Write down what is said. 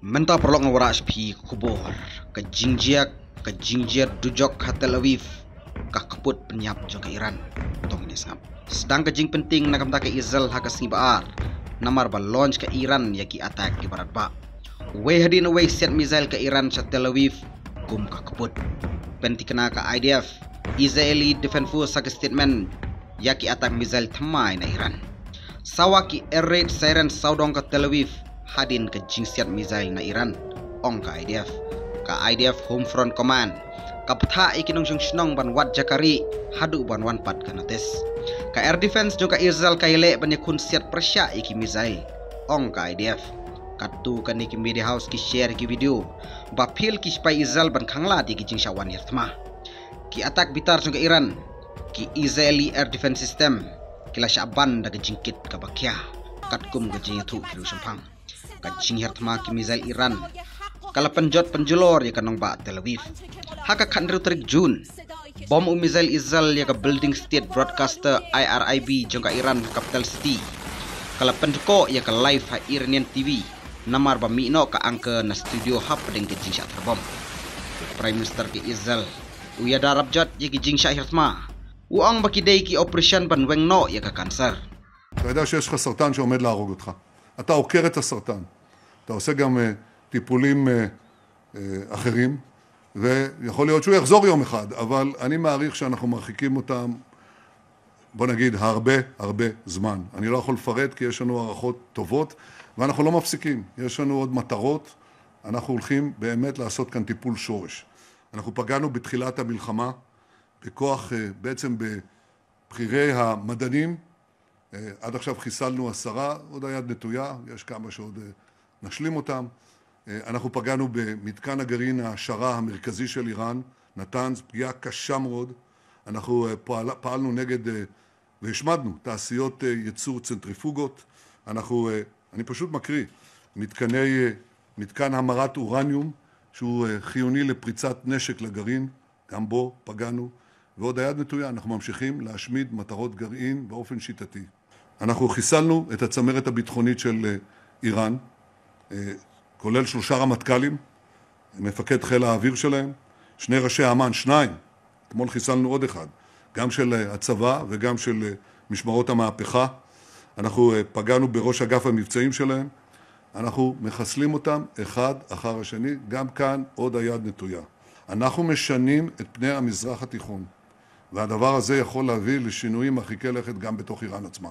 Menta perlok ngawara pi kubur ke jingjia dujok ka Tel Aviv ka keput penyap jok ke Iran tong ini sangap sedang ke jing penting nakam ta ke Israel ha ka sinbaar namar ba launch ke Iran ya ki attack di barat ba we hadin we set missile ke Iran sa Tel Aviv gum ka keput penti kena ka IDF Israeli Defense Force sa statement ya ki attack missile thamai na Iran sawaki air raid siren saudong ka Tel Aviv hadin ke jingsiat missile na Iran ong ka IDF Home Front Command kaptha ikinong snong ban wat jakari hadu ban wan pat kanates ka air defense jong ka Israel ka ile ban yakun siat persya iki missile ong ka IDF katu kan iki media house ki share ki video ba phil ki spy Israel ban khangla di ki jingsha wan yathma ki attack bitar jong ka Iran ki Israeli air defense system kila syaban da jingkit ka bakya katkum ga jingatu kilu sampang kajing hertma ki missile Iran kala penjolor ya kanong ba Tel Aviv haka khandru tarik Jun bom missile Israel ya ka building state broadcaster IRIB jong ka Iran capital city kala penjoko ya ka live ha Iranian TV namar ba mino ka angka na studio hap deng ke jingsha terbom Prime Minister ki Israel uya darab jat ya ki jingsha hertma uang baki dei ki operation ban wengno ya ka cancer אתה יודע שיש לך סרטן שעומד להרוג אותך. אתה עוקר את הסרטן. אתה עושה גם טיפולים אחרים, ויכול להיות שהוא יחזור יום אחד, אבל אני מעריך שאנחנו מרחיקים אותם, בוא נגיד, הרבה זמן. אני לא יכול לפרט כי יש לנו הערכות טובות, ואנחנו לא מפסיקים. יש לנו עוד מטרות. אנחנו הולכים באמת לעשות כאן טיפול שורש. אנחנו פגענו בתחילת המלחמה, בכוח, בעצם בבחירי המדענים, עד עכשיו חיסלנו 10, עוד היד נטויה, יש כמה שעוד נשלים אותם. אנחנו פגענו במתקן הגרעין העשרה המרכזי של איראן, נתן פגיעה קשה מאוד. אנחנו פעלנו נגד והשמדנו תעשיות ייצור צנטריפוגות. אני פשוט מקריא, מתקן המרת אורניום, שהוא חיוני לפריצת נשק לגרעין, גם בו פגענו. ועוד היד נטויה, אנחנו ממשיכים להשמיד מטרות גרעין באופן שיטתי. אנחנו חיסלנו את הצמרת הביטחונית של איראן, כולל 3 רמטכ"לים, מפקד חיל האוויר שלהם, 2 ראשי אמ"ן, 2, אתמול חיסלנו עוד אחד, גם של הצבא וגם של משמרות המהפכה. אנחנו פגענו בראש אגף המבצעים שלהם, אנחנו מחסלים אותם אחד אחר השני, גם כאן עוד היד נטויה. אנחנו משנים את פני המזרח התיכון, והדבר הזה יכול להביא לשינויים מרחיקי לכת גם בתוך איראן עצמה.